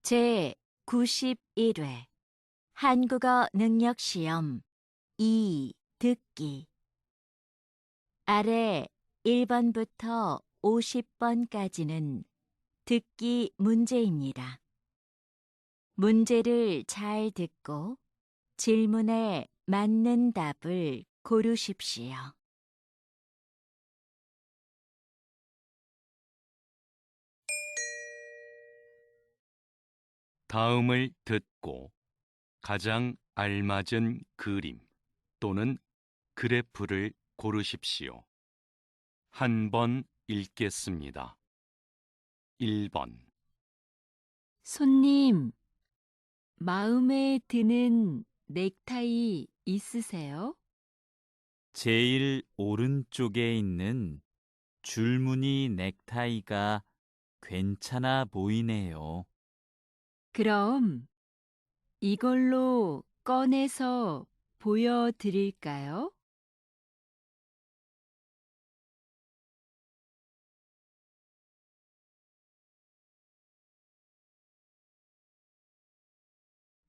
제 91회 한국어 능력 시험 2 듣기 아래 1번부터 50번까지는 듣기 문제입니다. 문제를 잘 듣고 질문에 맞는 답을 고르십시오. 다음을 듣고 가장 알맞은 그림 또는 그래프를 고르십시오. 한 번 읽겠습니다. 1번, 손님, 마음에 드는 넥타이 있으세요? 제일 오른쪽에 있는 줄무늬 넥타이가 괜찮아 보이네요. 그럼 이걸로 꺼내서 보여드릴까요?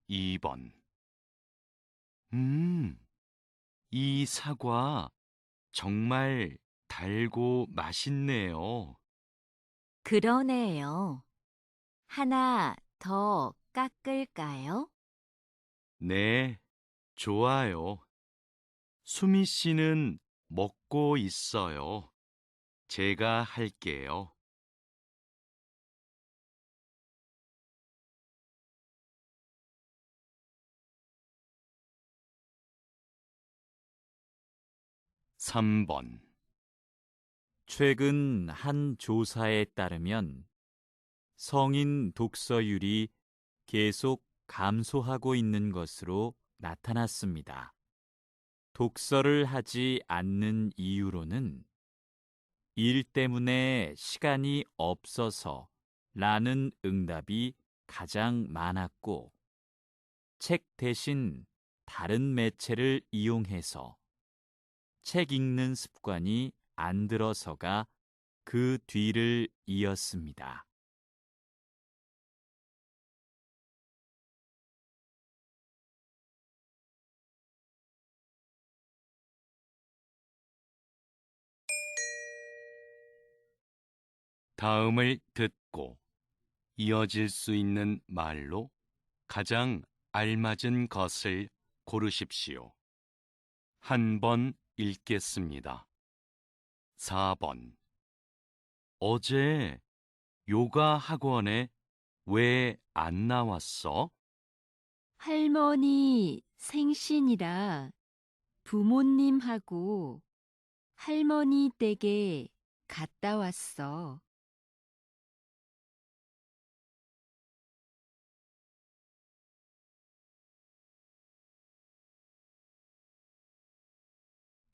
2번. 이 사과 정말 달고 맛있네요. 그러네요. 하나 더 깎을까요? 네, 좋아요. 수미 씨는 먹고 있어요. 제가 할게요. 3번. 최근 한 조사에 따르면 성인 독서율이 계속 감소하고 있는 것으로 나타났습니다. 독서를 하지 않는 이유로는 일 때문에 시간이 없어서 라는 응답이 가장 많았고, 책 대신 다른 매체를 이용해서 책 읽는 습관이 안 들어서가 그 뒤를 이었습니다. 다음을 듣고 이어질 수 있는 말로 가장 알맞은 것을 고르십시오. 한 번 읽겠습니다. 4번. 어제 요가 학원에 왜 안 나왔어? 할머니 생신이라 부모님하고 할머니 댁에 갔다 왔어.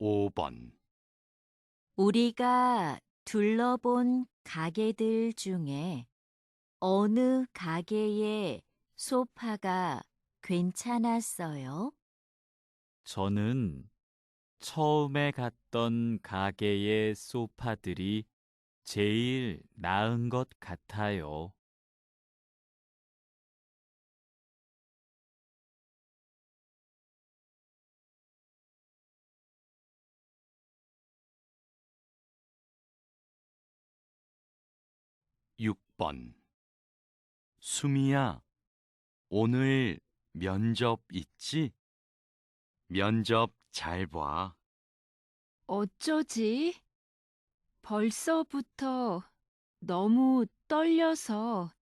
5번. 우리가 둘러본 가게들 중에 어느 가게의 소파가 괜찮았어요? 저는 처음에 갔던 가게의 소파들이 제일 나은 것 같아요. 6번. 수미야, 오늘 면접 있지? 면접 잘 봐. 어쩌지? 벌써부터 너무 떨려서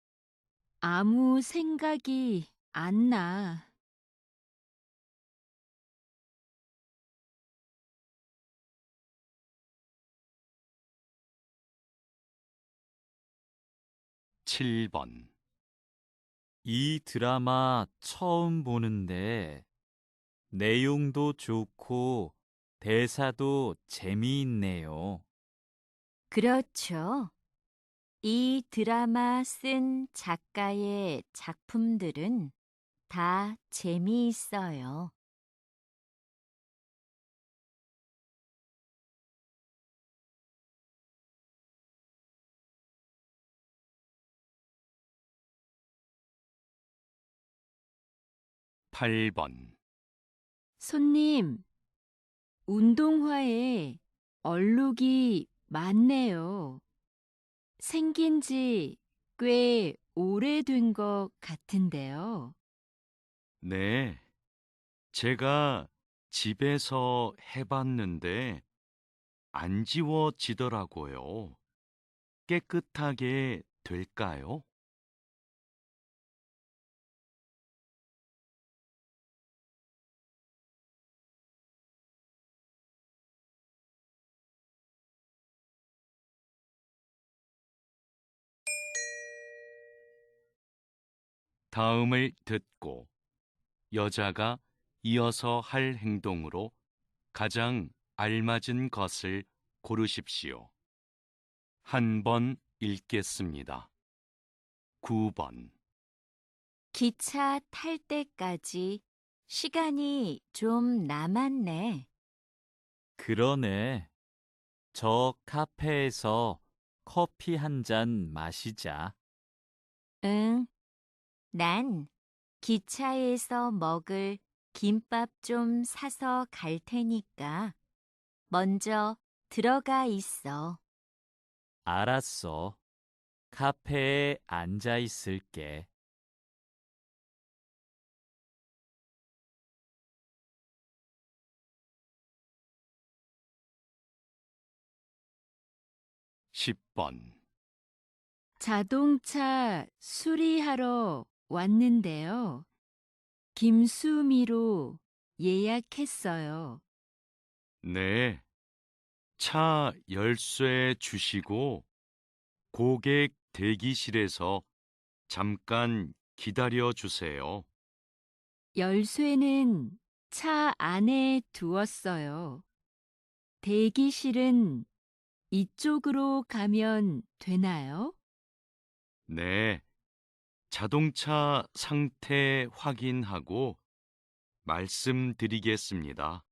아무 생각이 안 나. 7번. 이 드라마 처음 보는데 내용도 좋고 대사도 재미있네요. 그렇죠. 이 드라마 쓴 작가의 작품들은 다 재미있어요. 8번, 손님, 운동화에 얼룩이 많네요. 생긴 지 꽤 오래된 것 같은데요. 네, 제가 집에서 해봤는데 안 지워지더라고요. 깨끗하게 될까요? '다음을 듣고 여자가 이어서 할 행동으로 가장 알맞은 것을 고르십시오. 한 번 읽겠습니다. 9번, 기차 탈 때까지 시간이 좀 남았네. 그러네. 저 카페에서 커피 한 잔 마시자. 응, 난 기차에서 먹을 김밥 좀 사서 갈 테니까 먼저 들어가 있어. 알았어. 카페에 앉아 있을게. 10번, 자동차 수리하러 왔는데요. 김수미로 예약했어요. 네, 차 열쇠 주시고 고객 대기실에서 잠깐 기다려 주세요. 열쇠는 차 안에 두었어요. 대기실은 이쪽으로 가면 되나요? 네, 자동차 상태 확인하고 말씀드리겠습니다.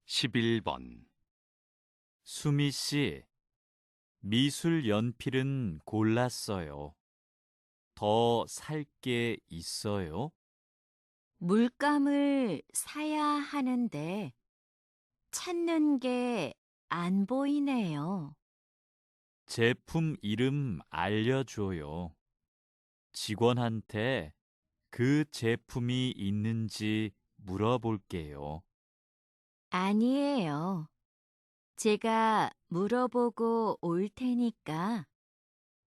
11번, 수미 씨, 미술 연필은 골랐어요. 더 살 게 있어요? 물감을 사야 하는데 찾는 게 안 보이네요. 제품 이름 알려줘요. 직원한테 그 제품이 있는지 물어볼게요. 아니에요. 제가 물어보고 올 테니까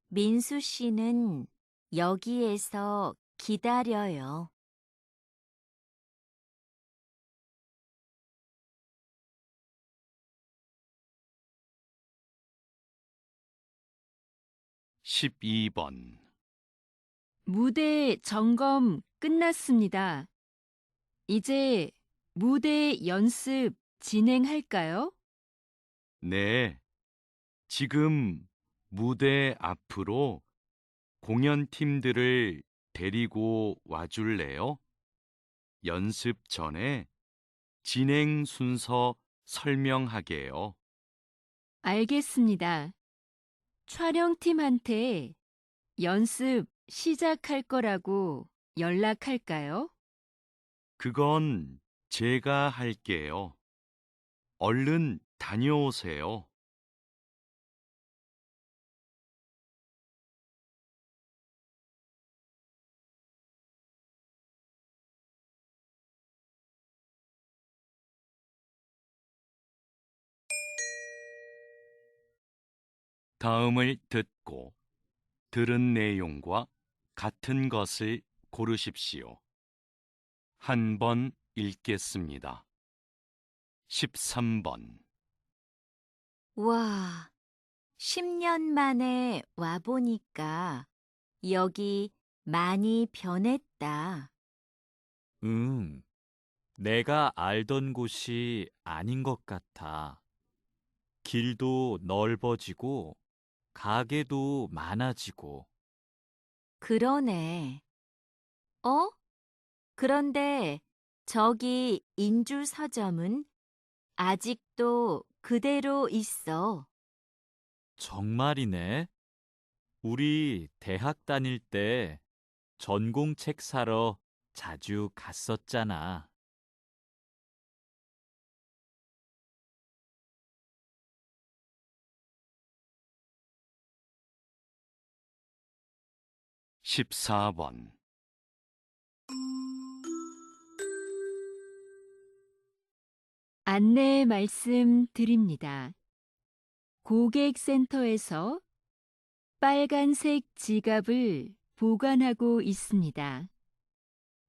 민수 씨는 여기에서 기다려요. 12번, 무대 점검 끝났습니다. 이제 무대 연습 진행할까요? 네, 지금 무대 앞으로 공연팀들을 데리고 와줄래요? 연습 전에 진행 순서 설명하게요. 알겠습니다. 촬영팀한테 연습 시작할 거라고 연락할까요? 그건 제가 할게요. 얼른 다녀오세요. 다음을 듣고 들은 내용과 같은 것을 고르십시오. 한 번 읽겠습니다. 13번, 와, 10년 만에 와보니까 여기 많이 변했다. 응, 내가 알던 곳이 아닌 것 같아. 길도 넓어지고, 가게도 많아지고, 그러네. 어? 그런데 저기 인주 서점은 아직도 그대로 있어. 정말이네. 우리 대학 다닐 때 전공책 사러 자주 갔었잖아. 14번. 안내 말씀 드립니다. 고객센터에서 빨간색 지갑을 보관하고 있습니다.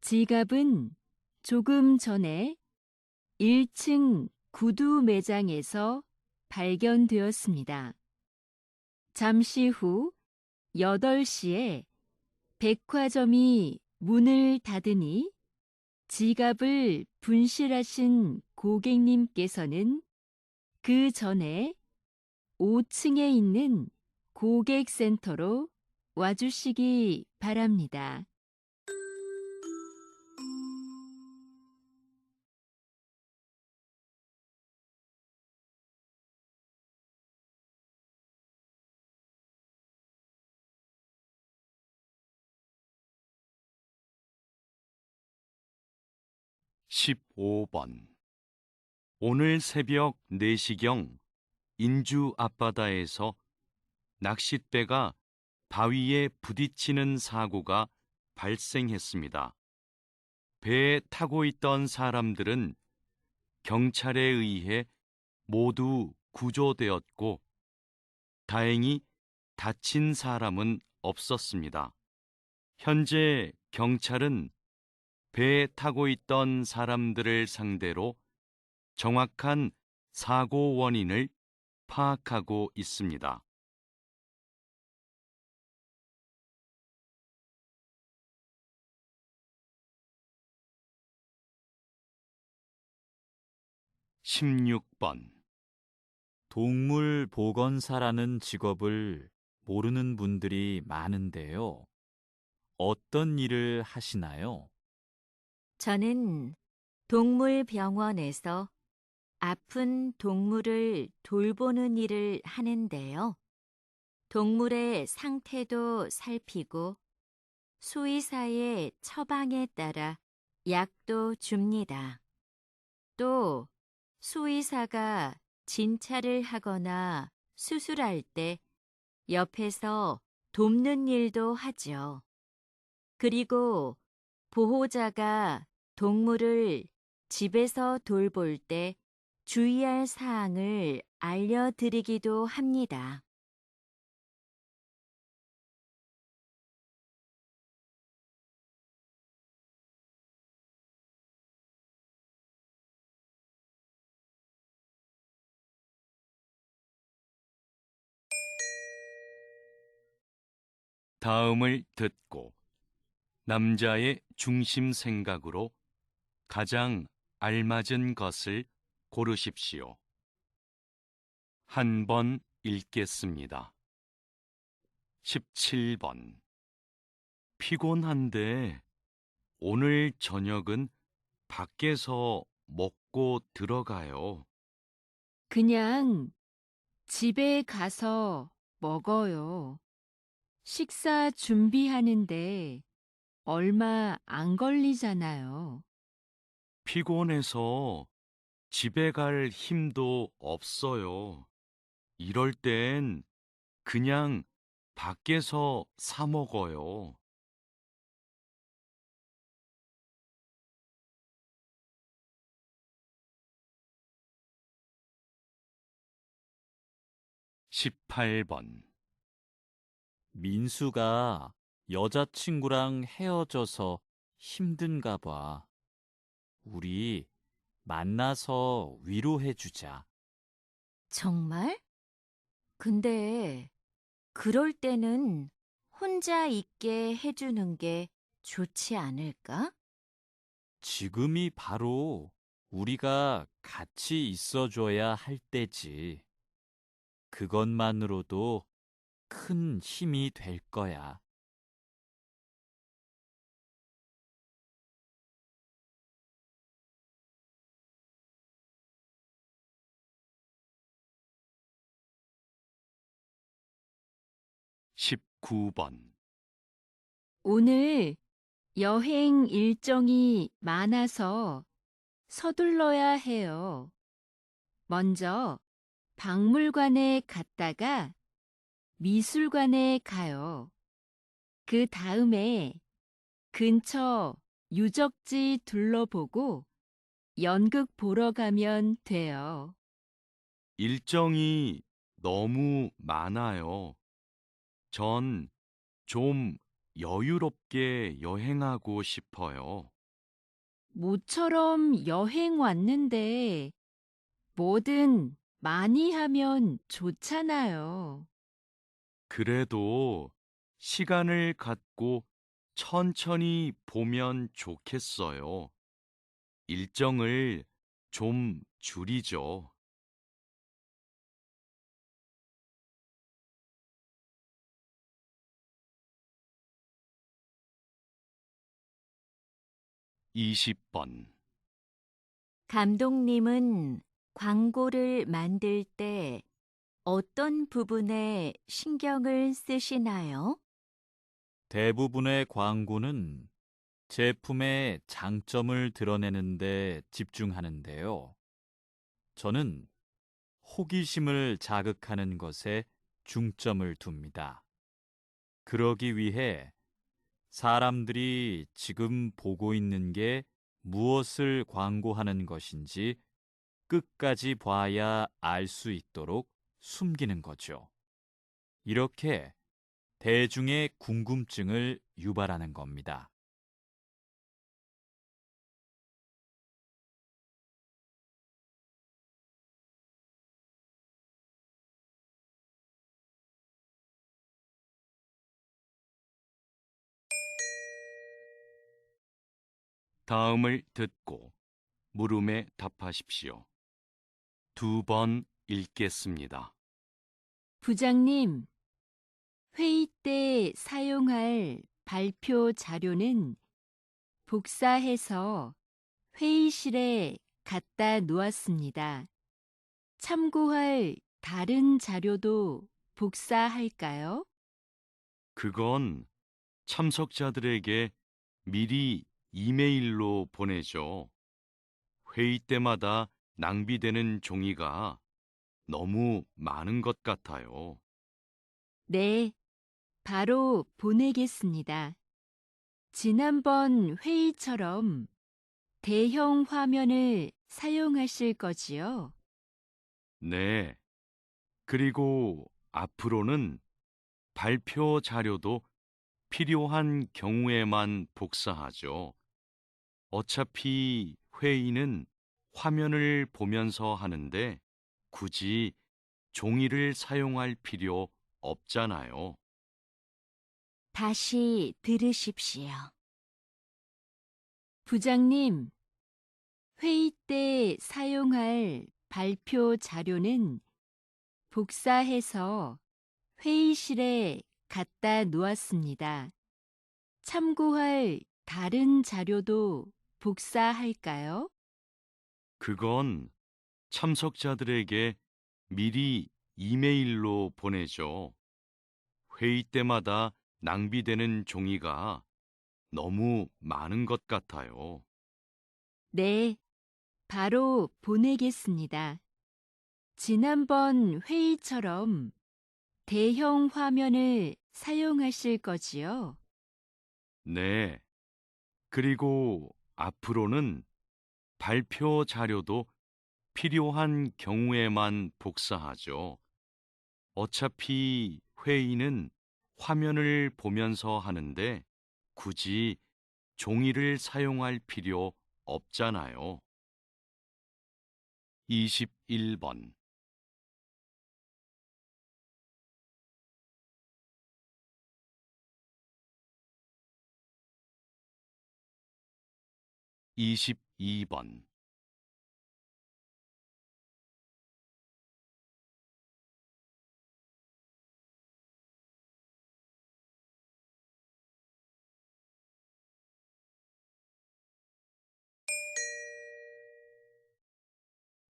지갑은 조금 전에 1층 구두 매장에서 발견되었습니다. 잠시 후 8시에 백화점이 문을 닫으니 지갑을 분실하신 고객님께서는 그 전에 5층에 있는 고객센터로 와주시기 바랍니다. 15번. 오늘 새벽 4시경 인주 앞바다에서 낚싯배가 바위에 부딪히는 사고가 발생했습니다. 배에 타고 있던 사람들은 경찰에 의해 모두 구조되었고, 다행히 다친 사람은 없었습니다. 현재 경찰은 배에 타고 있던 사람들을 상대로 정확한 사고 원인을 파악하고 있습니다. 16번. 동물 보건사라는 직업을 모르는 분들이 많은데요. 어떤 일을 하시나요? 저는 동물병원에서 아픈 동물을 돌보는 일을 하는데요. 동물의 상태도 살피고 수의사의 처방에 따라 약도 줍니다. 또 수의사가 진찰을 하거나 수술할 때 옆에서 돕는 일도 하죠. 그리고 보호자가 동물을 집에서 돌볼 때 주의할 사항을 알려드리기도 합니다. '다음을 듣고 남자의 중심 생각으로 가장 알맞은 것을 고르십시오. 한 번 읽겠습니다. 17번. 피곤한데 오늘 저녁은 밖에서 먹고 들어가요. 그냥 집에 가서 먹어요. 식사 준비하는데 얼마 안 걸리잖아요. 피곤해서 집에 갈 힘도 없어요. 이럴 땐 그냥 밖에서 사 먹어요. 18번. 민수가 여자친구랑 헤어져서 힘든가 봐. 우리 만나서 위로해주자. 정말? 근데 그럴 때는 혼자 있게 해주는 게 좋지 않을까? 지금이 바로 우리가 같이 있어줘야 할 때지. 그것만으로도 큰 힘이 될 거야. 19번. 오늘 여행 일정이 많아서 서둘러야 해요. 먼저 박물관에 갔다가 미술관에 가요. 그 다음에 근처 유적지 둘러보고 연극 보러 가면 돼요. 일정이 너무 많아요. 전 좀 여유롭게 여행하고 싶어요. 모처럼 여행 왔는데 뭐든 많이 하면 좋잖아요. 그래도 시간을 갖고 천천히 보면 좋겠어요. 일정을 좀 줄이죠. 20번. 감독님은 광고를 만들 때 어떤 부분에 신경을 쓰시나요? 대부분의 광고는 제품의 장점을 드러내는 데 집중하는데요. 저는 호기심을 자극하는 것에 중점을 둡니다. 그러기 위해 사람들이 지금 보고 있는 게 무엇을 광고하는 것인지 끝까지 봐야 알 수 있도록 숨기는 거죠. 이렇게 대중의 궁금증을 유발하는 겁니다. 다음을 듣고 물음에 답하십시오. 2번 읽겠습니다. 부장님, 회의 때 사용할 발표 자료는 복사해서 회의실에 갖다 놓았습니다. 참고할 다른 자료도 복사할까요? 그건 참석자들에게 미리 이메일로 보내죠. 회의 때마다 낭비되는 종이가 너무 많은 것 같아요. 네, 바로 보내겠습니다. 지난번 회의처럼 대형 화면을 사용하실 거지요? 네. 그리고 앞으로는 발표 자료도 필요한 경우에만 복사하죠. 어차피 회의는 화면을 보면서 하는데 굳이 종이를 사용할 필요 없잖아요. 다시 들으십시오. 부장님, 회의 때 사용할 발표 자료는 복사해서 회의실에 갖다 놓았습니다. 참고할 다른 자료도 복사할까요? 그건 참석자들에게 미리 이메일로 보내죠. 회의 때마다 낭비되는 종이가 너무 많은 것 같아요. 네, 바로 보내겠습니다. 지난번 회의처럼 대형 화면을 사용하실 거지요? 네. 그리고 앞으로는 발표 자료도 필요한 경우에만 복사하죠. 어차피 회의는 화면을 보면서 하는데 굳이 종이를 사용할 필요 없잖아요. 21번. 22번.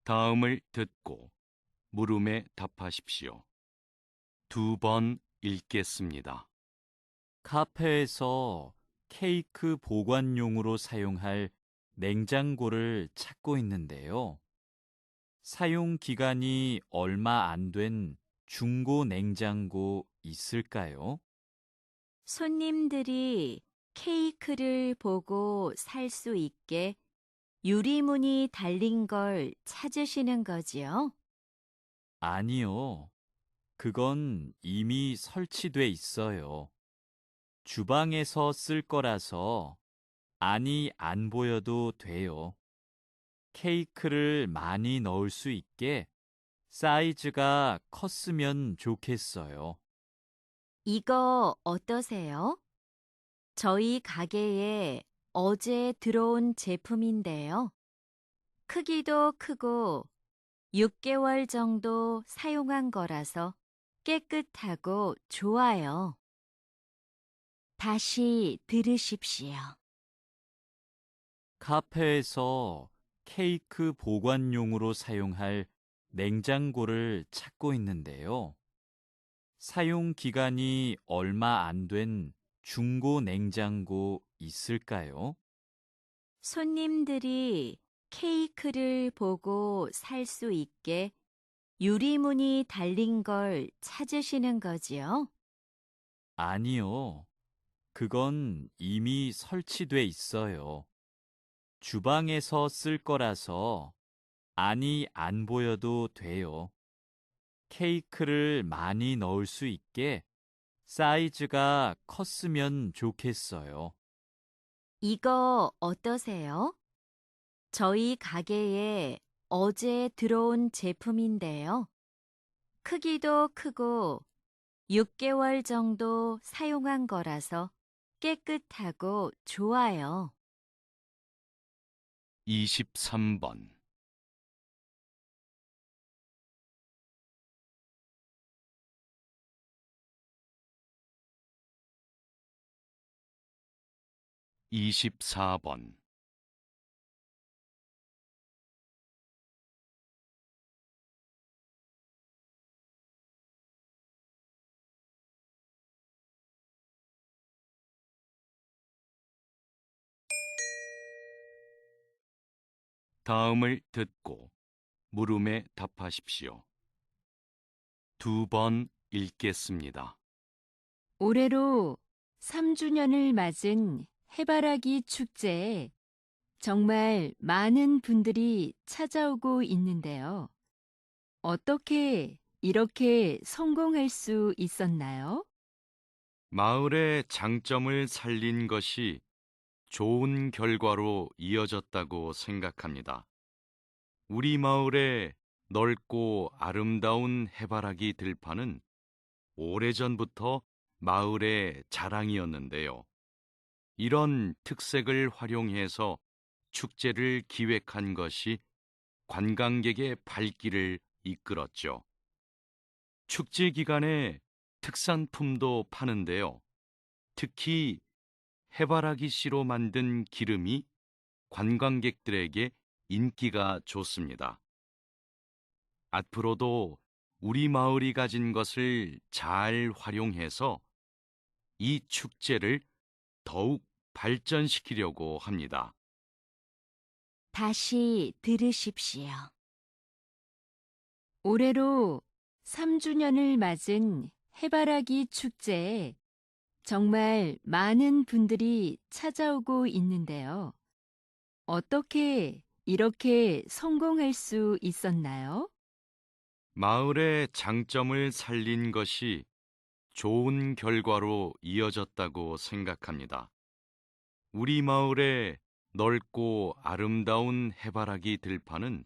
다음을 듣고 물음에 답하십시오. 2번 읽겠습니다. 카페에서 케이크 보관용으로 사용할 냉장고를 찾고 있는데요. 사용 기간이 얼마 안 된 중고 냉장고 있을까요? 손님들이 케이크를 보고 살 수 있게 유리문이 달린 걸 찾으시는 거지요? 아니요. 그건 이미 설치돼 있어요. 주방에서 쓸 거라서 안이 안 보여도 돼요. 케이크를 많이 넣을 수 있게 사이즈가 컸으면 좋겠어요. 이거 어떠세요? 저희 가게에 어제 들어온 제품인데요. 크기도 크고 6개월 정도 사용한 거라서 깨끗하고 좋아요. 다시 들으십시오. 카페에서 케이크 보관용으로 사용할 냉장고를 찾고 있는데요. 사용 기간이 얼마 안 된 중고 냉장고 있을까요? 손님들이 케이크를 보고 살 수 있게 유리문이 달린 걸 찾으시는 거지요? 아니요. 그건 이미 설치돼 있어요. 주방에서 쓸 거라서 안이 안 보여도 돼요. 케이크를 많이 넣을 수 있게 사이즈가 컸으면 좋겠어요. 이거 어떠세요? 저희 가게에 어제 들어온 제품인데요. 크기도 크고 6개월 정도 사용한 거라서 깨끗하고 좋아요. 23번. 24번. 다음을 듣고 물음에 답하십시오. 2번 읽겠습니다. 올해로 3주년을 맞은 해바라기 축제에 정말 많은 분들이 찾아오고 있는데요. 어떻게 이렇게 성공할 수 있었나요? 마을의 장점을 살린 것이 좋은 결과로 이어졌다고 생각합니다. 우리 마을의 넓고 아름다운 해바라기 들판은 오래전부터 마을의 자랑이었는데요. 이런 특색을 활용해서 축제를 기획한 것이 관광객의 발길을 이끌었죠. 축제 기간에 특산품도 파는데요. 특히 해바라기 씨로 만든 기름이 관광객들에게 인기가 좋습니다. 앞으로도 우리 마을이 가진 것을 잘 활용해서 이 축제를 더욱 발전시키려고 합니다. 다시 들으십시오. 올해로 3주년을 맞은 해바라기 축제에 정말 많은 분들이 찾아오고 있는데요. 어떻게 이렇게 성공할 수 있었나요? 마을의 장점을 살린 것이 좋은 결과로 이어졌다고 생각합니다. 우리 마을의 넓고 아름다운 해바라기 들판은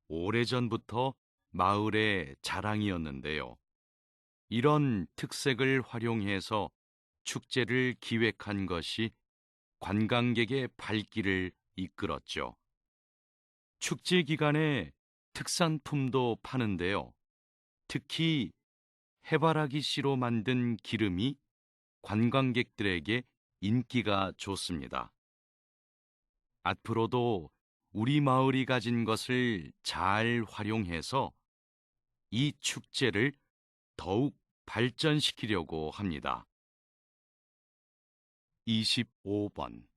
오래전부터 마을의 자랑이었는데요. 이런 특색을 활용해서 축제를 기획한 것이 관광객의 발길을 이끌었죠. 축제 기간에 특산품도 파는데요. 특히 해바라기 씨로 만든 기름이 관광객들에게 인기가 좋습니다. 앞으로도 우리 마을이 가진 것을 잘 활용해서 이 축제를 더욱 발전시키려고 합니다. 25번.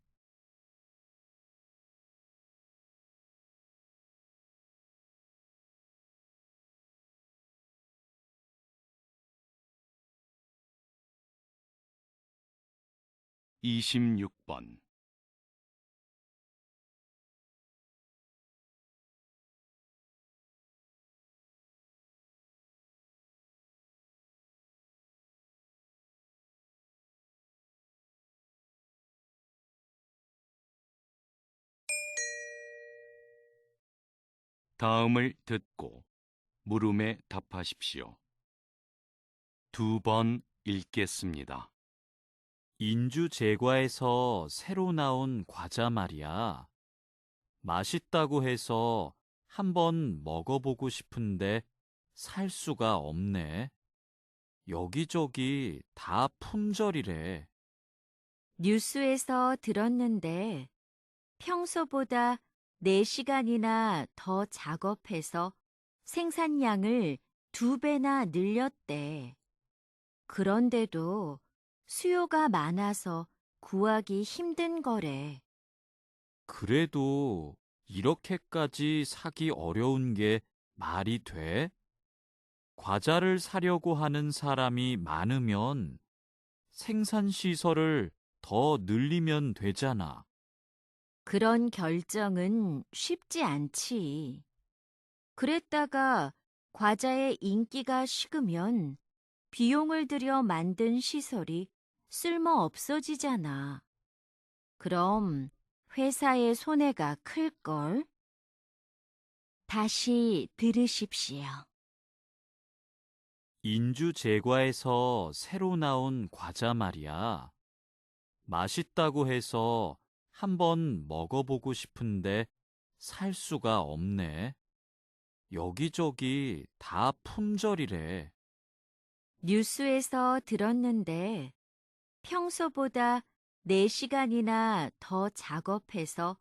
26번. '다음을 듣고 물음에 답하십시오. 2번 읽겠습니다. 인주 제과에서 새로 나온 과자 말이야. 맛있다고 해서 한번 먹어보고 싶은데 살 수가 없네. 여기저기 다 품절이래. 뉴스에서 들었는데 평소보다 4시간이나 더 작업해서 생산량을 2배나 늘렸대. 그런데도 수요가 많아서 구하기 힘든 거래. 그래도 이렇게까지 사기 어려운 게 말이 돼? 과자를 사려고 하는 사람이 많으면 생산 시설을 더 늘리면 되잖아. 그런 결정은 쉽지 않지. 그랬다가 과자의 인기가 식으면 비용을 들여 만든 시설이 쓸모 없어지잖아. 그럼 회사의 손해가 클걸? 다시 들으십시오. 인주 제과에서 새로 나온 과자 말이야. 맛있다고 해서 한번 먹어보고 싶은데 살 수가 없네. 여기저기 다 품절이래. 뉴스에서 들었는데 평소보다 4시간이나 더 작업해서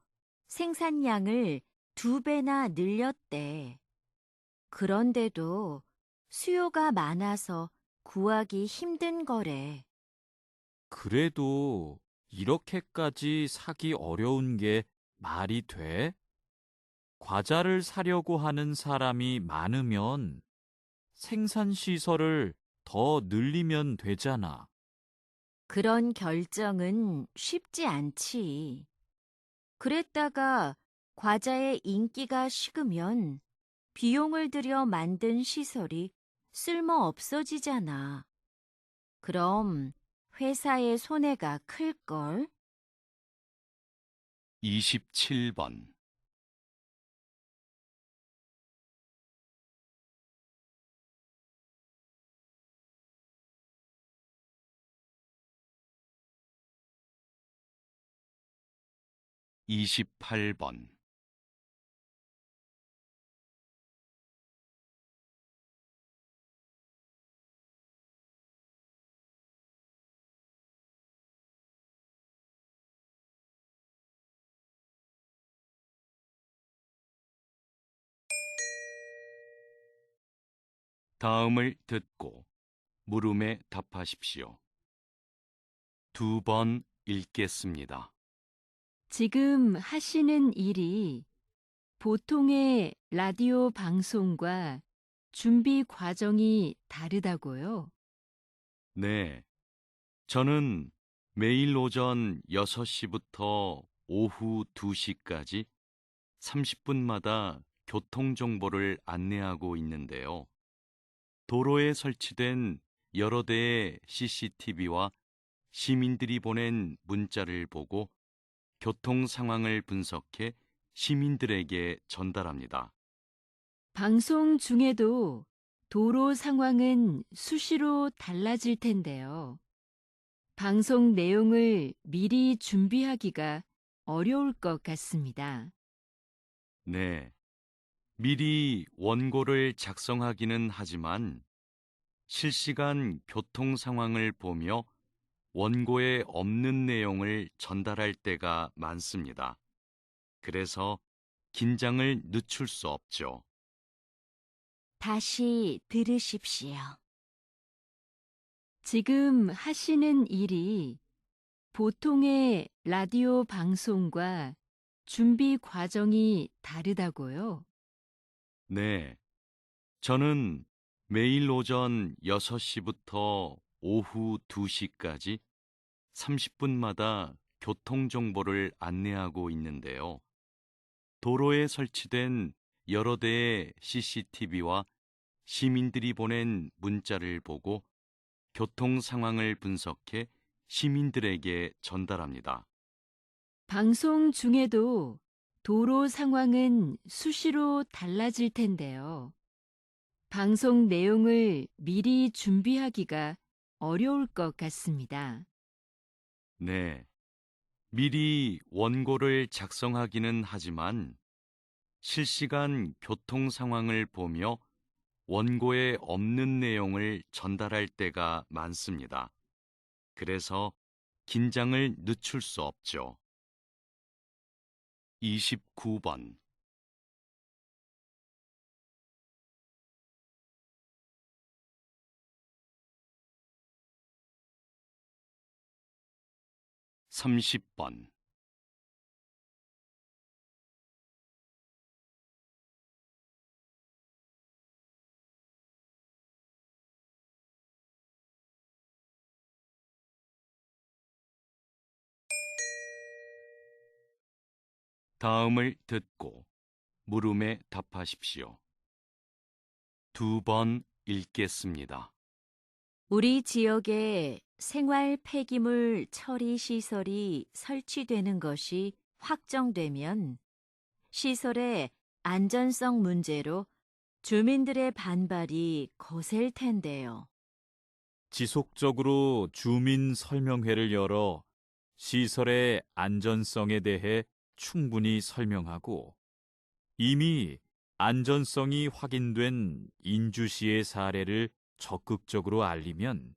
생산량을 2배나 늘렸대. 그런데도 수요가 많아서 구하기 힘든 거래. 그래도 이렇게까지 사기 어려운 게 말이 돼? 과자를 사려고 하는 사람이 많으면 생산 시설을 더 늘리면 되잖아. 그런 결정은 쉽지 않지. 그랬다가 과자의 인기가 식으면 비용을 들여 만든 시설이 쓸모 없어지잖아. 그럼 회사의 손해가 클걸? 27번. 28번. '다음을 듣고 물음에 답하십시오. 2번 읽겠습니다. 지금 하시는 일이 보통의 라디오 방송과 준비 과정이 다르다고요? 네, 저는 매일 오전 6시부터 오후 2시까지 30분마다 교통정보를 안내하고 있는데요. 도로에 설치된 여러 대의 CCTV와 시민들이 보낸 문자를 보고 교통 상황을 분석해 시민들에게 전달합니다. 방송 중에도 도로 상황은 수시로 달라질 텐데요. 방송 내용을 미리 준비하기가 어려울 것 같습니다. 네, 미리 원고를 작성하기는 하지만 실시간 교통 상황을 보며 원고에 없는 내용을 전달할 때가 많습니다. 그래서 긴장을 늦출 수 없죠. 다시 들으십시오. 지금 하시는 일이 보통의 라디오 방송과 준비 과정이 다르다고요? 네, 저는 매일 오전 6시부터 오후 2시까지 30분마다 교통 정보를 안내하고 있는데요. 도로에 설치된 여러 대의 CCTV와 시민들이 보낸 문자를 보고 교통 상황을 분석해 시민들에게 전달합니다. 방송 중에도 도로 상황은 수시로 달라질 텐데요. 방송 내용을 미리 준비하기가 어려울 것 같습니다. 네, 미리 원고를 작성하기는 하지만 실시간 교통 상황을 보며 원고에 없는 내용을 전달할 때가 많습니다. 그래서 긴장을 늦출 수 없죠. 29번. 30번. '다음을 듣고 물음에 답하십시오. 2번 읽겠습니다. 우리 지역에 생활 폐기물 처리 시설이 설치되는 것이 확정되면 시설의 안전성 문제로 주민들의 반발이 거셀 텐데요. 지속적으로 주민 설명회를 열어 시설의 안전성에 대해 충분히 설명하고 이미 안전성이 확인된 인주시의 사례를 적극적으로 알리면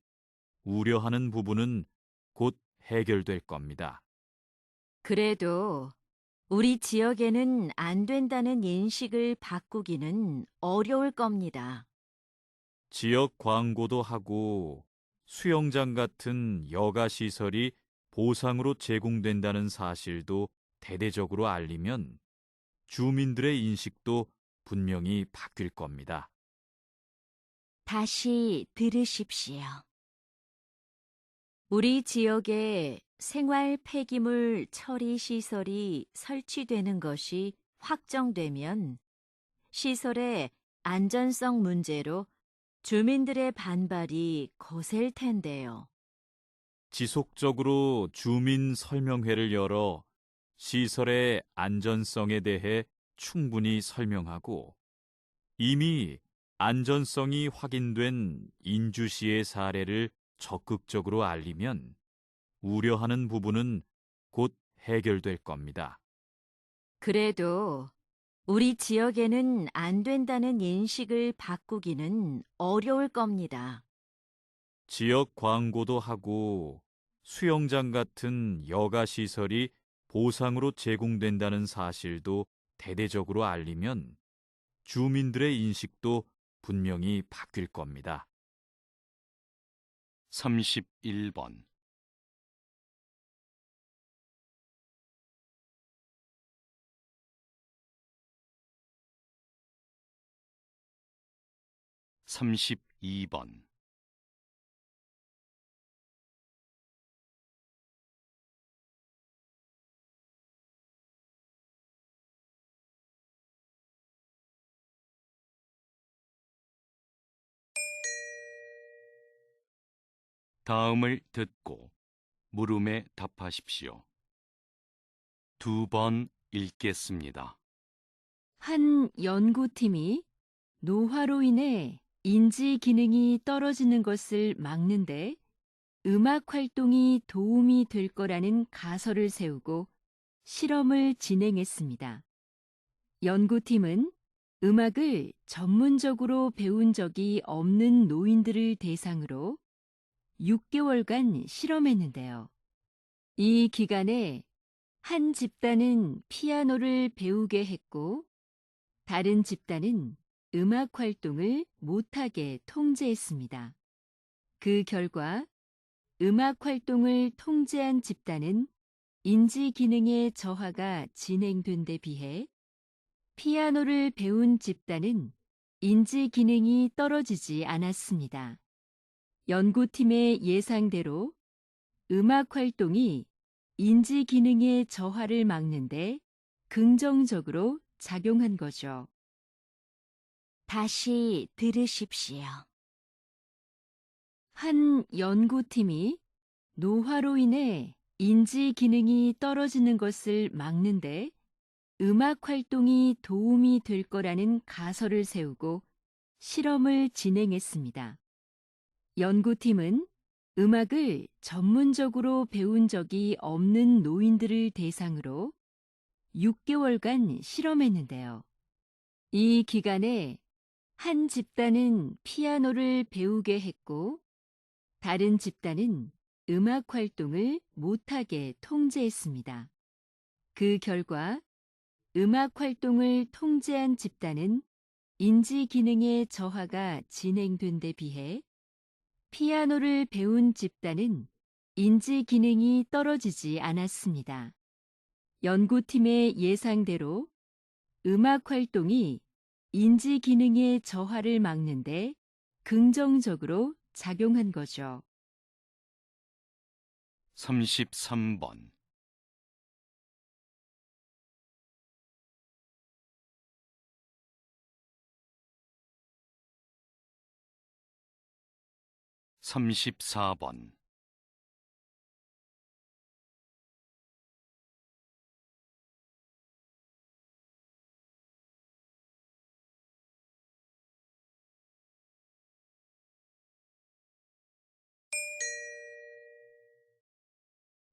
우려하는 부분은 곧 해결될 겁니다. 그래도 우리 지역에는 안 된다는 인식을 바꾸기는 어려울 겁니다. 지역 광고도 하고 수영장 같은 여가 시설이 보상으로 제공된다는 사실도 대대적으로 알리면 주민들의 인식도 분명히 바뀔 겁니다. 다시 들으십시오. 우리 지역에 생활 폐기물 처리 시설이 설치되는 것이 확정되면 시설의 안전성 문제로 주민들의 반발이 거셀 텐데요. 지속적으로 주민 설명회를 열어 시설의 안전성에 대해 충분히 설명하고 이미 안전성이 확인된 인주시의 사례를 적극적으로 알리면 우려하는 부분은 곧 해결될 겁니다. 그래도 우리 지역에는 안 된다는 인식을 바꾸기는 어려울 겁니다. 지역 광고도 하고 수영장 같은 여가 시설이 보상으로 제공된다는 사실도 대대적으로 알리면 주민들의 인식도 분명히 바뀔 겁니다. 31번. 32번. '다음을 듣고 물음에 답하십시오. 2번 읽겠습니다. 한 연구팀이 노화로 인해 인지 기능이 떨어지는 것을 막는데 음악 활동이 도움이 될 거라는 가설을 세우고 실험을 진행했습니다. 연구팀은 음악을 전문적으로 배운 적이 없는 노인들을 대상으로 6개월간 실험했는데요. 이 기간에 한 집단은 피아노를 배우게 했고 다른 집단은 음악 활동을 못하게 통제했습니다. 그 결과 음악 활동을 통제한 집단은 인지 기능의 저하가 진행된 데 비해 피아노를 배운 집단은 인지 기능이 떨어지지 않았습니다. 연구팀의 예상대로 음악 활동이 인지 기능의 저하를 막는데 긍정적으로 작용한 거죠. 다시 들으십시오. 한 연구팀이 노화로 인해 인지 기능이 떨어지는 것을 막는데 음악 활동이 도움이 될 거라는 가설을 세우고 실험을 진행했습니다. 연구팀은 음악을 전문적으로 배운 적이 없는 노인들을 대상으로 6개월간 실험했는데요. 이 기간에 한 집단은 피아노를 배우게 했고 다른 집단은 음악 활동을 못하게 통제했습니다. 그 결과 음악 활동을 통제한 집단은 인지 기능의 저하가 진행된 데 비해 피아노를 배운 집단은 인지 기능이 떨어지지 않았습니다. 연구팀의 예상대로 음악 활동이 인지 기능의 저하를 막는데 긍정적으로 작용한 거죠. 33번. 34번.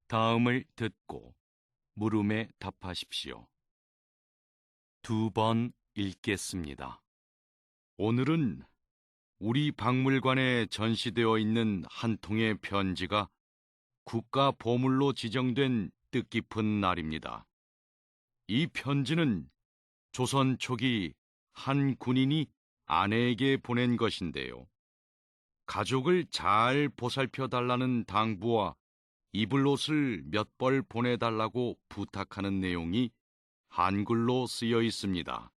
'다음을 듣고 물음에 답하십시오. 2번 읽겠습니다. 오늘은 우리 박물관에 전시되어 있는 한 통의 편지가 국가 보물로 지정된 뜻깊은 날입니다. 이 편지는 조선 초기 한 군인이 아내에게 보낸 것인데요. 가족을 잘 보살펴 달라는 당부와 입을 옷을 몇 벌 보내달라고 부탁하는 내용이 한글로 쓰여 있습니다.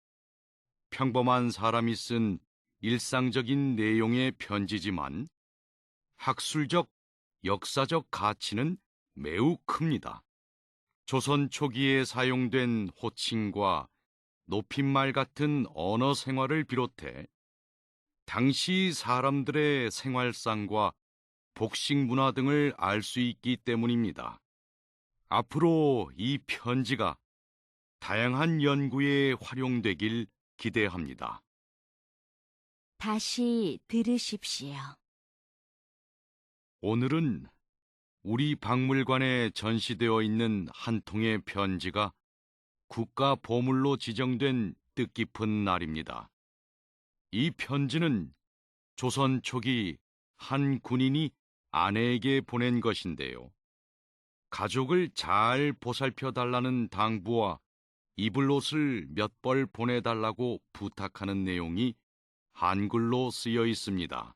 평범한 사람이 쓴 일상적인 내용의 편지지만 학술적, 역사적 가치는 매우 큽니다. 조선 초기에 사용된 호칭과 높임말 같은 언어 생활을 비롯해 당시 사람들의 생활상과 복식 문화 등을 알 수 있기 때문입니다. 앞으로 이 편지가 다양한 연구에 활용되길 기대합니다. 다시 들으십시오. 오늘은 우리 박물관에 전시되어 있는 한 통의 편지가 국가 보물로 지정된 뜻깊은 날입니다. 이 편지는 조선 초기 한 군인이 아내에게 보낸 것인데요. 가족을 잘 보살펴 달라는 당부와 입을 옷을 몇 벌 보내달라고 부탁하는 내용이 한글로 쓰여 있습니다.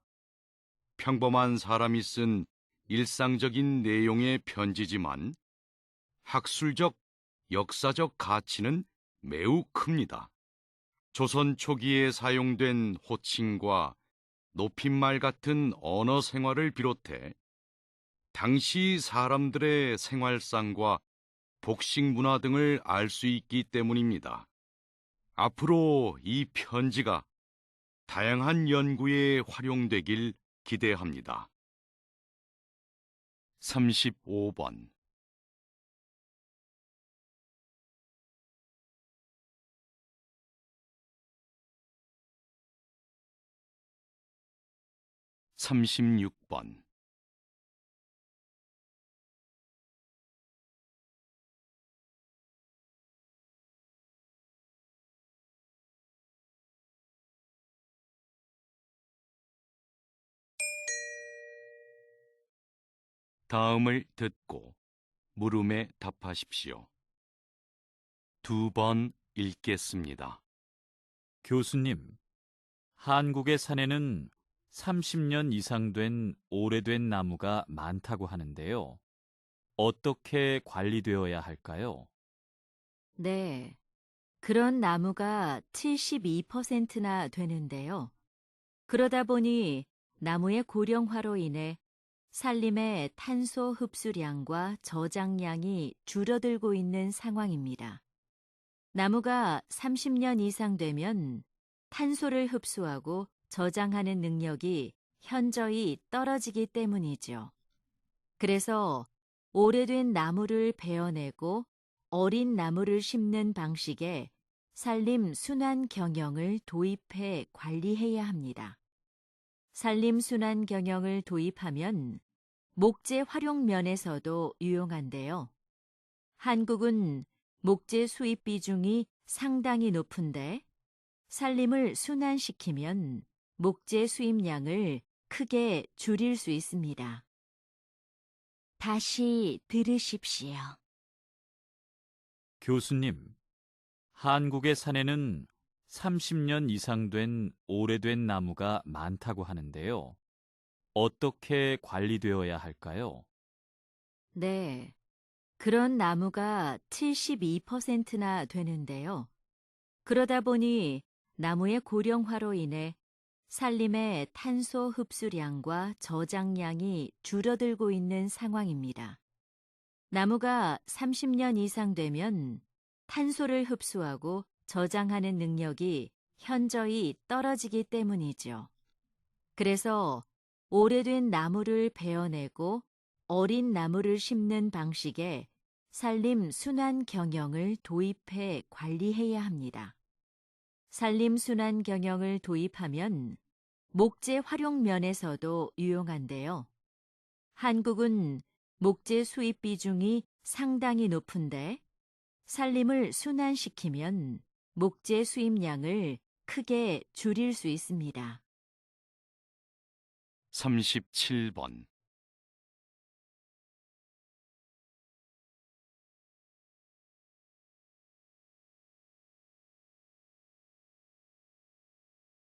평범한 사람이 쓴 일상적인 내용의 편지지만 학술적, 역사적 가치는 매우 큽니다. 조선 초기에 사용된 호칭과 높임말 같은 언어 생활을 비롯해 당시 사람들의 생활상과 복식 문화 등을 알 수 있기 때문입니다. 앞으로 이 편지가 다양한 연구에 활용되길 기대합니다. 35번. 36번. '다음을 듣고 물음에 답하십시오. 2번 읽겠습니다. 교수님, 한국의 산에는 30년 이상 된 오래된 나무가 많다고 하는데요. 어떻게 관리되어야 할까요? 네. 그런 나무가 72%나 되는데요. 그러다 보니 나무의 고령화로 인해 산림의 탄소 흡수량과 저장량이 줄어들고 있는 상황입니다. 나무가 30년 이상 되면 탄소를 흡수하고 저장하는 능력이 현저히 떨어지기 때문이죠. 그래서 오래된 나무를 베어내고 어린 나무를 심는 방식의 산림 순환 경영을 도입해 관리해야 합니다. 산림 순환 경영을 도입하면 목재 활용 면에서도 유용한데요. 한국은 목재 수입 비중이 상당히 높은데 산림을 순환시키면 목재 수입량을 크게 줄일 수 있습니다. 다시 들으십시오. 교수님, 한국의 산에는 30년 이상 된 오래된 나무가 많다고 하는데요. 어떻게 관리되어야 할까요? 네. 그런 나무가 72%나 되는데요. 그러다 보니 나무의 고령화로 인해 산림의 탄소 흡수량과 저장량이 줄어들고 있는 상황입니다. 나무가 30년 이상 되면 탄소를 흡수하고 저장하는 능력이 현저히 떨어지기 때문이죠. 그래서 오래된 나무를 베어내고 어린 나무를 심는 방식의 산림 순환 경영을 도입해 관리해야 합니다. 산림 순환 경영을 도입하면 목재 활용 면에서도 유용한데요. 한국은 목재 수입 비중이 상당히 높은데 산림을 순환시키면 목재 수입량을 크게 줄일 수 있습니다. 37번.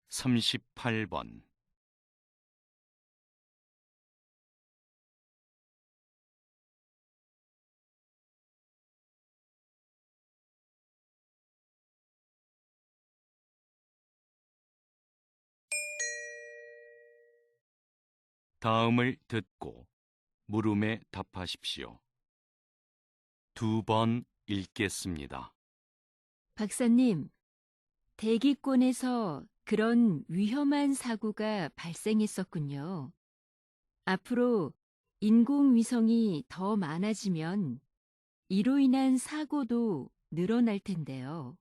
삼십팔 번. 다음을 듣고 물음에 답하십시오. 2번 읽겠습니다. 박사님, 대기권에서 그런 위험한 사고가 발생했었군요. 앞으로 인공위성이 더 많아지면 이로 인한 사고도 늘어날 텐데요.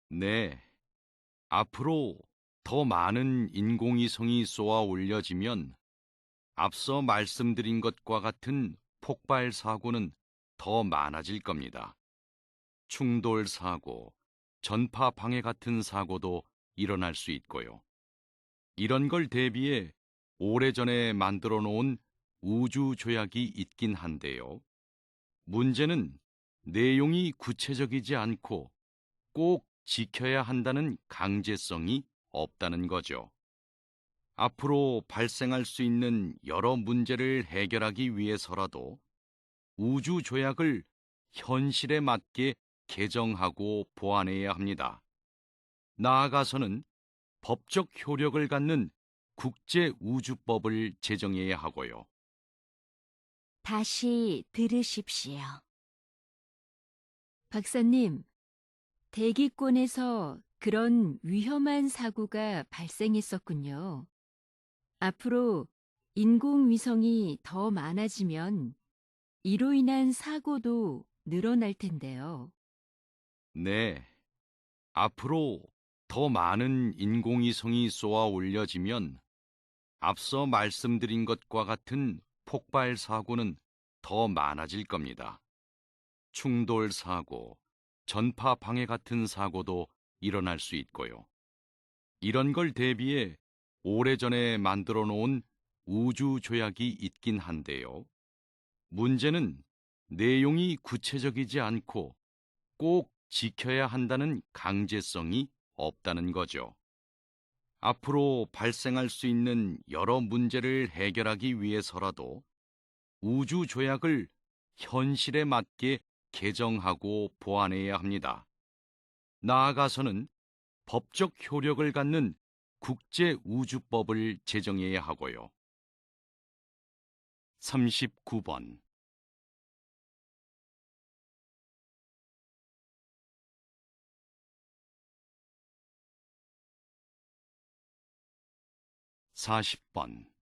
네. 앞으로 더 많은 인공위성이 쏘아 올려지면 앞서 말씀드린 것과 같은 폭발 사고는 더 많아질 겁니다. 충돌 사고, 전파 방해 같은 사고도 일어날 수 있고요. 이런 걸 대비해 오래전에 만들어 놓은 우주 조약이 있긴 한데요. 문제는 내용이 구체적이지 않고 꼭 지켜야 한다는 강제성이 없다는 거죠. 앞으로 발생할 수 있는 여러 문제를 해결하기 위해서라도 우주 조약을 현실에 맞게 개정하고 보완해야 합니다. 나아가서는 법적 효력을 갖는 국제우주법을 제정해야 하고요. 다시 들으십시오. 박사님, 대기권에서 그런 위험한 사고가 발생했었군요. 앞으로 인공위성이 더 많아지면 이로 인한 사고도 늘어날 텐데요. 네. 앞으로 더 많은 인공위성이 쏘아 올려지면 앞서 말씀드린 것과 같은 폭발 사고는 더 많아질 겁니다. 충돌 사고, 전파 방해 같은 사고도 일어날 수 있고요. 이런 걸 대비해 오래전에 만들어 놓은 우주 조약이 있긴 한데요. 문제는 내용이 구체적이지 않고 꼭 지켜야 한다는 강제성이 없다는 거죠. 앞으로 발생할 수 있는 여러 문제를 해결하기 위해서라도 우주 조약을 현실에 맞게 개정하고 보완해야 합니다. 나아가서는 법적 효력을 갖는 국제우주법을 제정해야 하고요. 39번. (40번)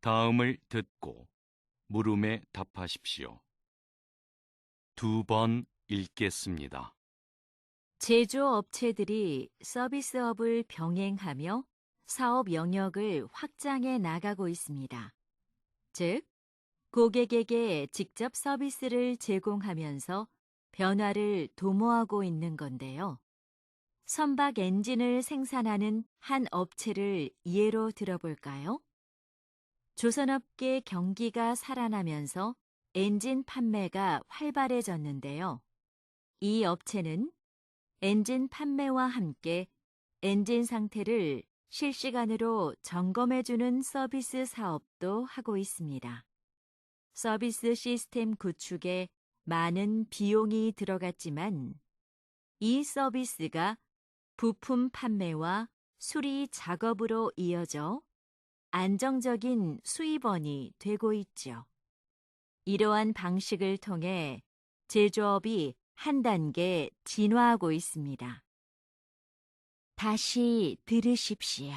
'다음을 듣고 물음에 답하십시오. 2번 읽겠습니다. 제조업체들이 서비스업을 병행하며 사업 영역을 확장해 나가고 있습니다. 즉, 고객에게 직접 서비스를 제공하면서 변화를 도모하고 있는 건데요. 선박 엔진을 생산하는 한 업체를 예로 들어볼까요? 조선업계 경기가 살아나면서 엔진 판매가 활발해졌는데요. 이 업체는 엔진 판매와 함께 엔진 상태를 실시간으로 점검해주는 서비스 사업도 하고 있습니다. 서비스 시스템 구축에 많은 비용이 들어갔지만 이 서비스가 부품 판매와 수리 작업으로 이어져 안정적인 수입원이 되고 있죠. 이러한 방식을 통해 제조업이 한 단계 진화하고 있습니다. 다시 들으십시오.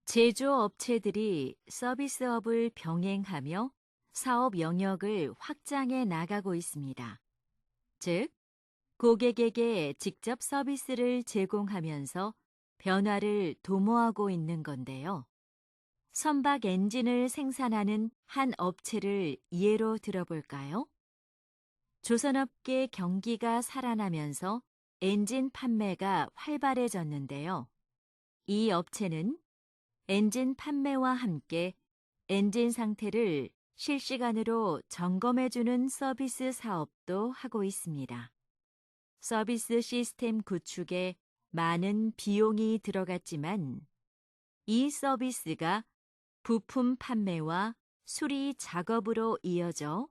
제조업체들이 서비스업을 병행하며 사업 영역을 확장해 나가고 있습니다. 즉, 고객에게 직접 서비스를 제공하면서 변화를 도모하고 있는 건데요. 선박 엔진을 생산하는 한 업체를 예로 들어볼까요? 조선업계 경기가 살아나면서 엔진 판매가 활발해졌는데요. 이 업체는 엔진 판매와 함께 엔진 상태를 실시간으로 점검해주는 서비스 사업도 하고 있습니다. 서비스 시스템 구축에 많은 비용이 들어갔지만 이 서비스가 부품 판매와 수리 작업으로 이어져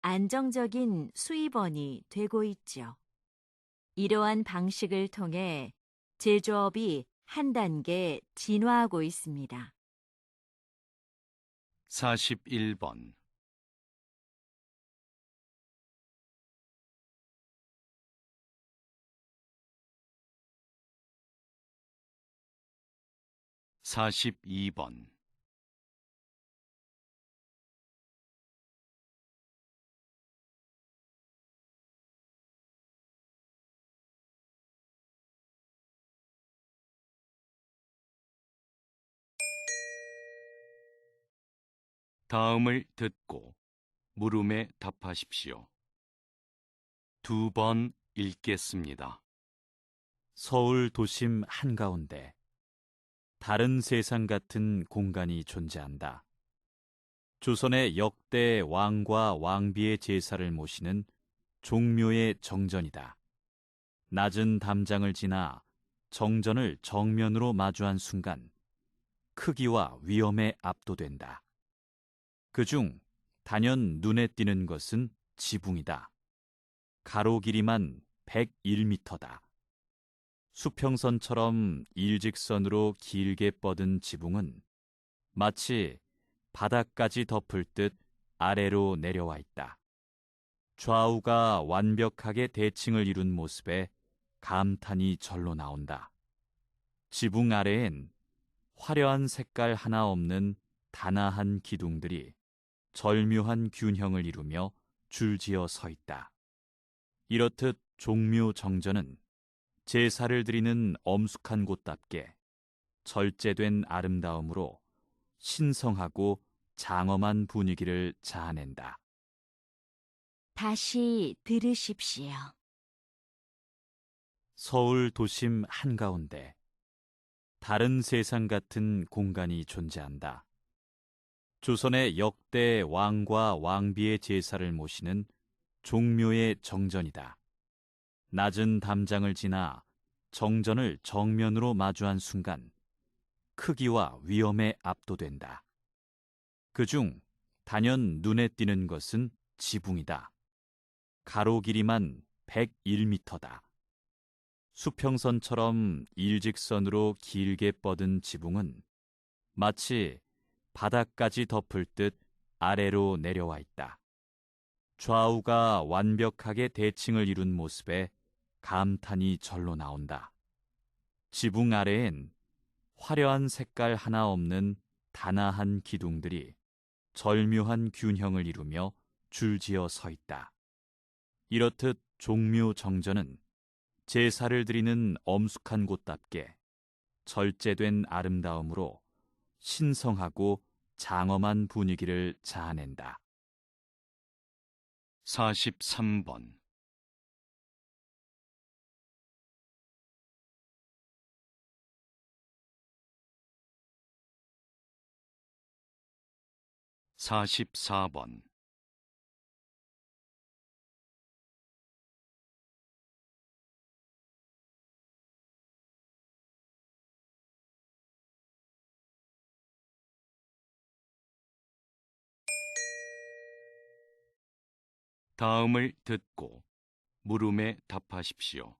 안정적인 수입원이 되고 있죠. 이러한 방식을 통해 제조업이 한 단계 진화하고 있습니다. 41번. 42번. '다음을 듣고 물음에 답하십시오. 2번 읽겠습니다. 서울 도심 한가운데 다른 세상 같은 공간이 존재한다. 조선의 역대 왕과 왕비의 제사를 모시는 종묘의 정전이다. 낮은 담장을 지나 정전을 정면으로 마주한 순간 크기와 위험에 압도된다. 그중 단연 눈에 띄는 것은 지붕이다. 가로 길이만 101m다. 수평선처럼 일직선으로 길게 뻗은 지붕은 마치 바닥까지 덮을 듯 아래로 내려와 있다. 좌우가 완벽하게 대칭을 이룬 모습에 감탄이 절로 나온다. 지붕 아래엔 화려한 색깔 하나 없는 단아한 기둥들이 절묘한 균형을 이루며 줄지어 서 있다. 이렇듯 종묘 정전은 제사를 드리는 엄숙한 곳답게 절제된 아름다움으로 신성하고 장엄한 분위기를 자아낸다. 다시 들으십시오. 서울 도심 한가운데 다른 세상 같은 공간이 존재한다. 조선의 역대 왕과 왕비의 제사를 모시는 종묘의 정전이다. 낮은 담장을 지나 정전을 정면으로 마주한 순간 크기와 위험에 압도된다. 그중 단연 눈에 띄는 것은 지붕이다. 가로 길이만 101m다. 수평선처럼 일직선으로 길게 뻗은 지붕은 마치 바닥까지 덮을 듯 아래로 내려와 있다. 좌우가 완벽하게 대칭을 이룬 모습에 감탄이 절로 나온다. 지붕 아래엔 화려한 색깔 하나 없는 단아한 기둥들이 절묘한 균형을 이루며 줄지어 서 있다. 이렇듯 종묘 정전은 제사를 드리는 엄숙한 곳답게 절제된 아름다움으로 신성하고 장엄한 분위기를 자아낸다. 43번 44번 다음을 듣고 물음에 답하십시오.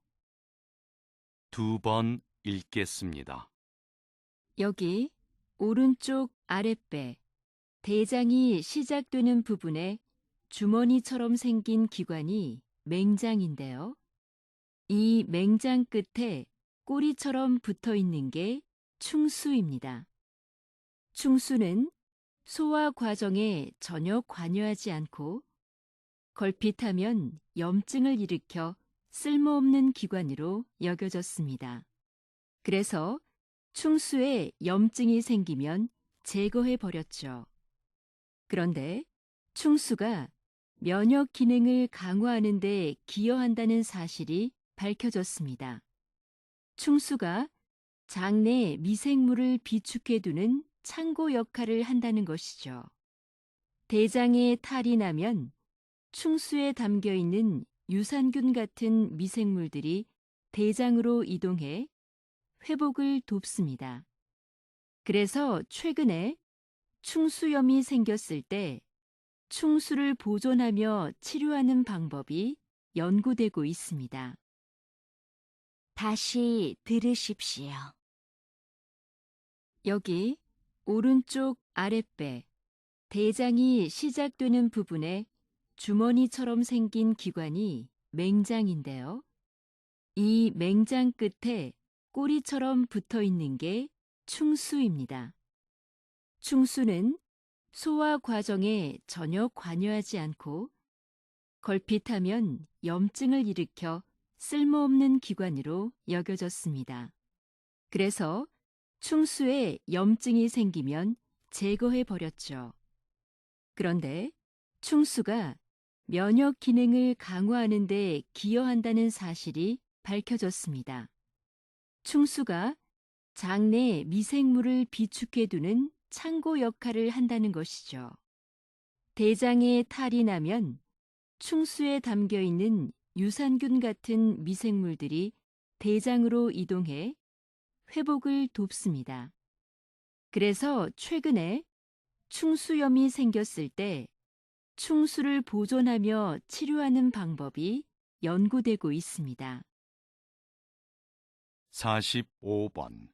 2번 읽겠습니다. 여기 오른쪽 아랫배, 대장이 시작되는 부분에 주머니처럼 생긴 기관이 맹장인데요. 이 맹장 끝에 꼬리처럼 붙어 있는 게 충수입니다. 충수는 소화 과정에 전혀 관여하지 않고 걸핏하면 염증을 일으켜 쓸모없는 기관으로 여겨졌습니다. 그래서 충수에 염증이 생기면 제거해 버렸죠. 그런데 충수가 면역 기능을 강화하는 데 기여한다는 사실이 밝혀졌습니다. 충수가 장내 미생물을 비축해두는 창고 역할을 한다는 것이죠. 대장에 탈이 나면 충수에 담겨 있는 유산균 같은 미생물들이 대장으로 이동해 회복을 돕습니다. 그래서 최근에 충수염이 생겼을 때 충수를 보존하며 치료하는 방법이 연구되고 있습니다. 다시 들으십시오. 여기 오른쪽 아랫배, 대장이 시작되는 부분에 주머니처럼 생긴 기관이 맹장인데요. 이 맹장 끝에 꼬리처럼 붙어 있는 게 충수입니다. 충수는 소화 과정에 전혀 관여하지 않고 걸핏하면 염증을 일으켜 쓸모없는 기관으로 여겨졌습니다. 그래서 충수에 염증이 생기면 제거해 버렸죠. 그런데 충수가 면역 기능을 강화하는 데 기여한다는 사실이 밝혀졌습니다. 충수가 장내 미생물을 비축해두는 창고 역할을 한다는 것이죠. 대장에 탈이 나면 충수에 담겨 있는 유산균 같은 미생물들이 대장으로 이동해 회복을 돕습니다. 그래서 최근에 충수염이 생겼을 때 충수를 보존하며 치료하는 방법이 연구되고 있습니다. 45번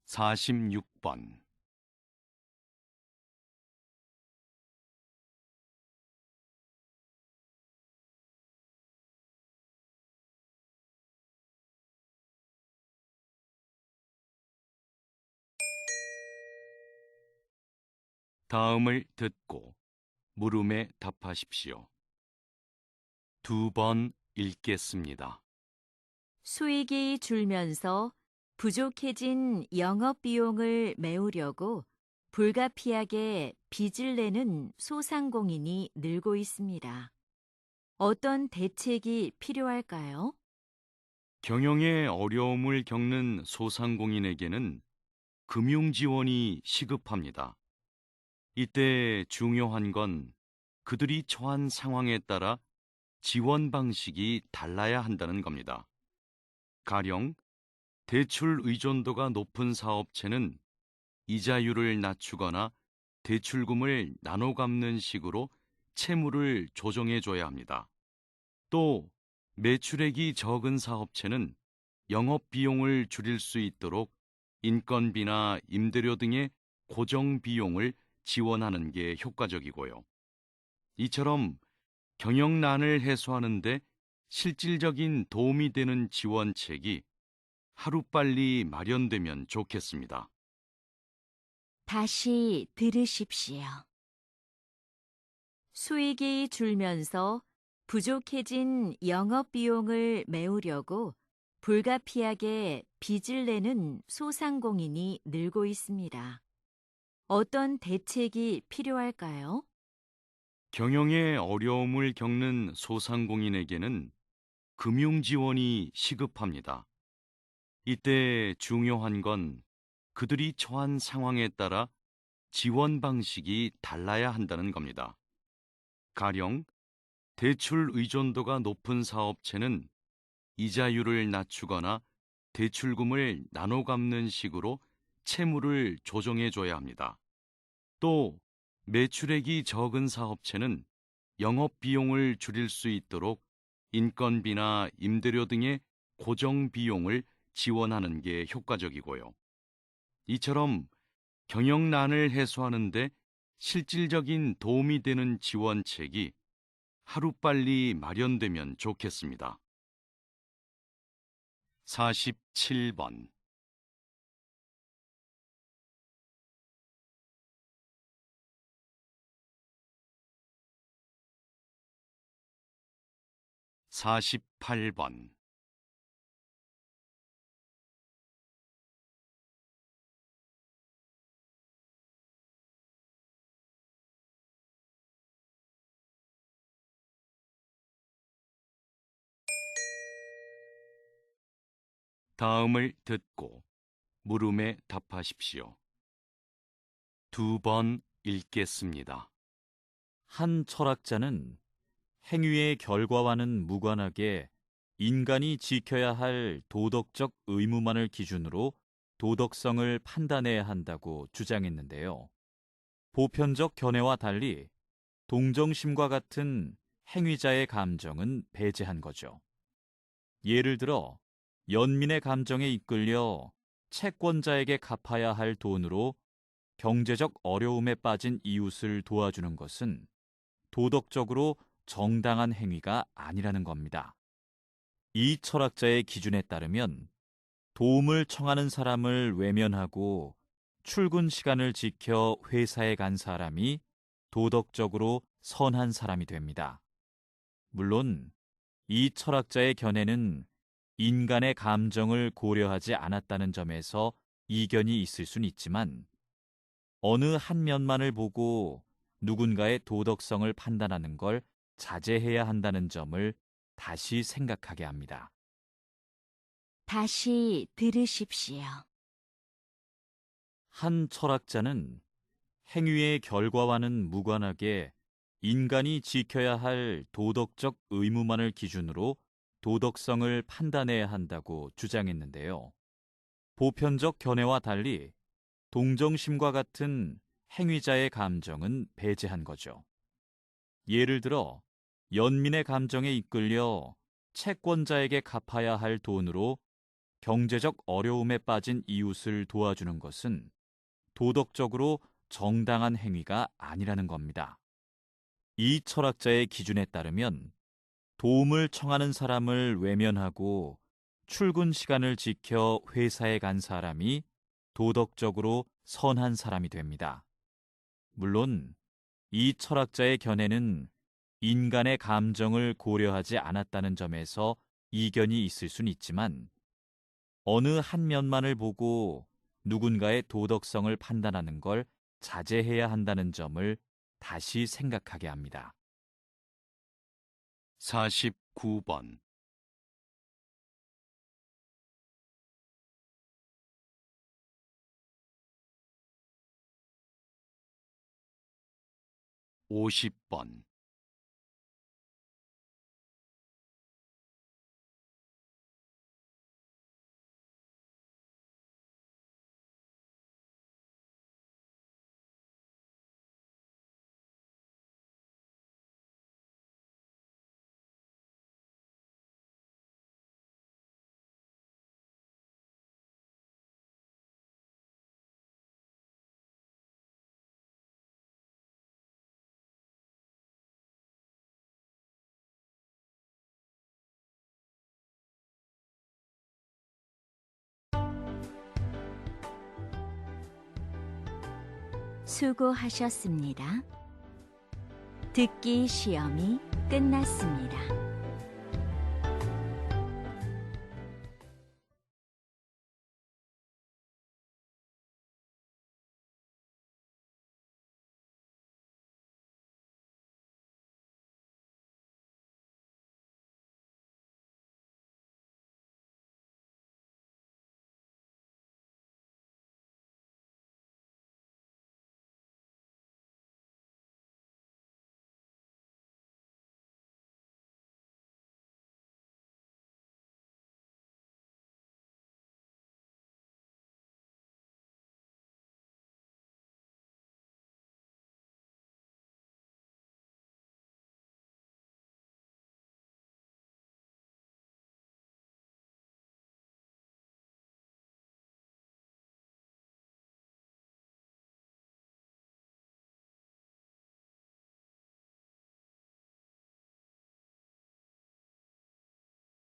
46번 다음을 듣고 물음에 답하십시오. 2번 읽겠습니다. 수익이 줄면서 부족해진 영업 비용을 메우려고 불가피하게 빚을 내는 소상공인이 늘고 있습니다. 어떤 대책이 필요할까요? 경영에 어려움을 겪는 소상공인에게는 금융 지원이 시급합니다. 이때 중요한 건 그들이 처한 상황에 따라 지원 방식이 달라야 한다는 겁니다. 가령 대출 의존도가 높은 사업체는 이자율을 낮추거나 대출금을 나눠 갚는 식으로 채무를 조정해 줘야 합니다. 또 매출액이 적은 사업체는 영업 비용을 줄일 수 있도록 인건비나 임대료 등의 고정 비용을 지원하는 게 효과적이고요. 이처럼 경영난을 해소하는 데 실질적인 도움이 되는 지원책이 하루빨리 마련되면 좋겠습니다. 다시 들으십시오. 수익이 줄면서 부족해진 영업비용을 메우려고 불가피하게 빚을 내는 소상공인이 늘고 있습니다. 어떤 대책이 필요할까요? 경영에 어려움을 겪는 소상공인에게는 금융 지원이 시급합니다. 이때 중요한 건 그들이 처한 상황에 따라 지원 방식이 달라야 한다는 겁니다. 가령 대출 의존도가 높은 사업체는 이자율을 낮추거나 대출금을 나눠 갚는 식으로 채무를 조정해 줘야 합니다. 또 매출액이 적은 사업체는 영업 비용을 줄일 수 있도록 인건비나 임대료 등의 고정 비용을 지원하는 게 효과적이고요. 이처럼 경영난을 해소하는 데 실질적인 도움이 되는 지원책이 하루빨리 마련되면 좋겠습니다. 47번 48번 다음을 듣고 물음에 답하십시오. 2번 읽겠습니다. 한 철학자는 행위의 결과와는 무관하게 인간이 지켜야 할 도덕적 의무만을 기준으로 도덕성을 판단해야 한다고 주장했는데요. 보편적 견해와 달리 동정심과 같은 행위자의 감정은 배제한 거죠. 예를 들어 연민의 감정에 이끌려 채권자에게 갚아야 할 돈으로 경제적 어려움에 빠진 이웃을 도와주는 것은 도덕적으로 정당한 행위가 아니라는 겁니다. 이 철학자의 기준에 따르면 도움을 청하는 사람을 외면하고 출근 시간을 지켜 회사에 간 사람이 도덕적으로 선한 사람이 됩니다. 물론 이 철학자의 견해는 인간의 감정을 고려하지 않았다는 점에서 이견이 있을 순 있지만 어느 한 면만을 보고 누군가의 도덕성을 판단하는 걸 자제해야 한다는 점을 다시 생각하게 합니다. 다시 들으십시오. 한 철학자는 행위의 결과와는 무관하게 인간이 지켜야 할 도덕적 의무만을 기준으로 도덕성을 판단해야 한다고 주장했는데요. 보편적 견해와 달리 동정심과 같은 행위자의 감정은 배제한 거죠. 예를 들어 연민의 감정에 이끌려 채권자에게 갚아야 할 돈으로 경제적 어려움에 빠진 이웃을 도와주는 것은 도덕적으로 정당한 행위가 아니라는 겁니다. 이 철학자의 기준에 따르면 도움을 청하는 사람을 외면하고 출근 시간을 지켜 회사에 간 사람이 도덕적으로 선한 사람이 됩니다. 물론 이 철학자의 견해는 인간의 감정을 고려하지 않았다는 점에서 이견이 있을 순 있지만 어느 한 면만을 보고 누군가의 도덕성을 판단하는 걸 자제해야 한다는 점을 다시 생각하게 합니다. 49번. 50번. 수고하셨습니다. 듣기 시험이 끝났습니다.